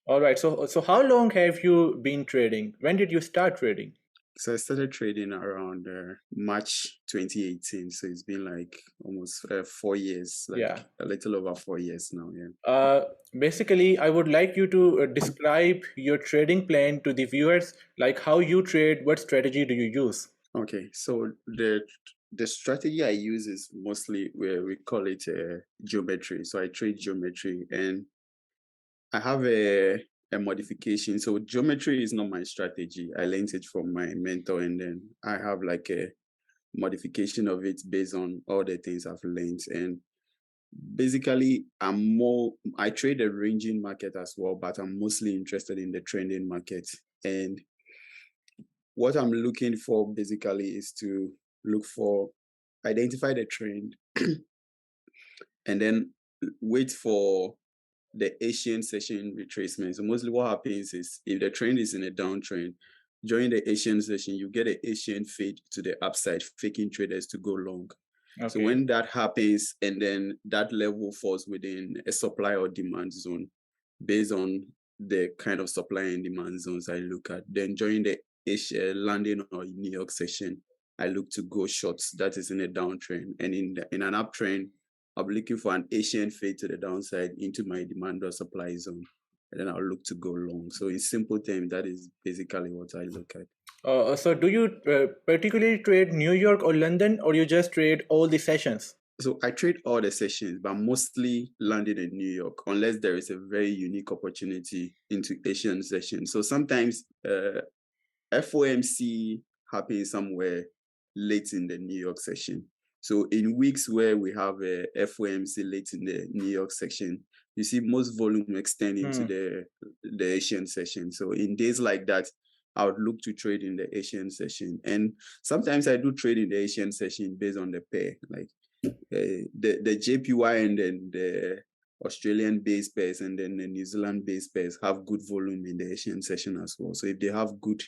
All right. So how long have you been trading? When did you start trading? So I started trading around March 2018. So it's been like almost 4 years, like Yeah. a little over 4 years now. Yeah. Uh, Basically, I would like you to describe your trading plan to the viewers, like how you trade, what strategy do you use? Okay. So the strategy I use is mostly where we call it geometry. So I trade geometry, and I have a modification. So geometry is not my strategy. I learned it from my mentor, and then I have like a modification of it based on all the things I've learned. And basically, I trade the ranging market as well, but I'm mostly interested in the trending market. And what I'm looking for basically is to look for, identify the trend, and then wait for the Asian session retracement. So mostly what happens is if the trend is in a downtrend, during the Asian session, you get an Asian fade to the upside, faking traders to go long. So Okay. when that happens and then that level falls within a supply or demand zone, based on the kind of supply and demand zones I look at, then during the Asia London or New York session, I look to go shorts. That is in a downtrend, and in an uptrend, I'm looking for an Asian fade to the downside into my demand or supply zone, and then I'll look to go long. So in simple terms, that is basically what I look at. So do you particularly trade New York or London, or you just trade all the sessions? So I trade all the sessions, but mostly landing in New York, unless there is a very unique opportunity into Asian sessions. So sometimes FOMC happens somewhere late in the New York session. So in weeks where we have a FOMC late in the New York section, you see most volume extend into Hmm. the Asian session. So in days like that, I would look to trade in the Asian session. And sometimes I do trade in the Asian session based on the pair. Like the JPY and then the Australian based pairs and then the New Zealand based pairs have good volume in the Asian session as well. So if they have good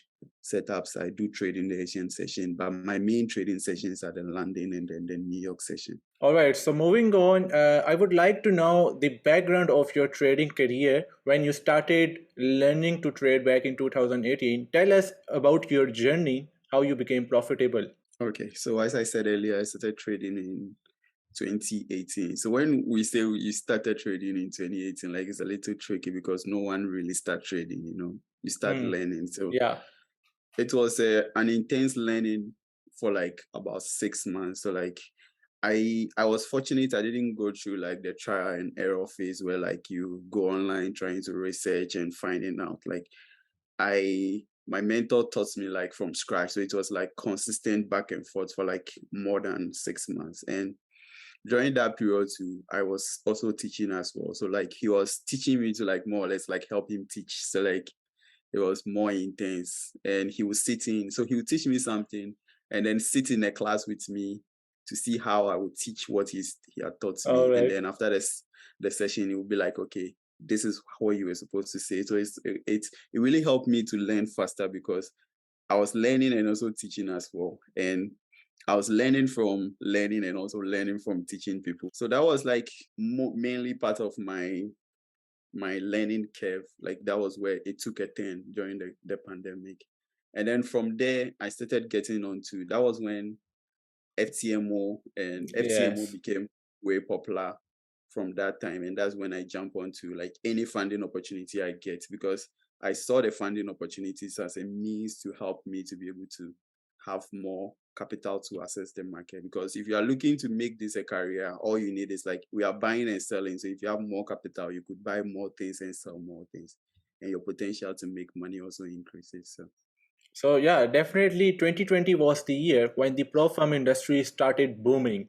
setups, I do trade in the Asian session, but my main trading sessions are the London and then the New York session. All right. So moving on, I would like to know the background of your trading career when you started learning to trade back in 2018. Tell us about your journey, how you became profitable. Okay, so as I said earlier, I started trading in 2018. So when we say you started trading in 2018, like it's a little tricky because no one really start trading, you start Hmm. learning. So Yeah. it was an intense learning for like about 6 months. So like I was fortunate I didn't go through like the trial and error phase where like you go online trying to research and finding out. Like my mentor taught me like from scratch. So it was like consistent back and forth for like more than 6 months. And during that period too, I was also teaching as well. So like he was teaching me to like more or less like help him teach. So like it was more intense. And he was sitting, so he would teach me something and then sit in a class with me to see how I would teach what he had taught All me. And right. then after this the session, it would be like, okay, this is what you were supposed to say. So it really helped me to learn faster because I was learning and also teaching as well. And I was learning from learning and also learning from teaching people. So that was like mainly part of my learning curve. Like that was where it took a turn during the pandemic. And then from there, I started getting onto, that was when FTMO and FTMO Yes. became way popular from that time. And that's when I jump onto like any funding opportunity I get because I saw the funding opportunities as a means to help me to be able to have more capital to access the market. Because if you are looking to make this a career, all you need is like we are buying and selling. So if you have more capital, you could buy more things and sell more things. And your potential to make money also increases. So So yeah, definitely 2020 was the year when the pro firm industry started booming.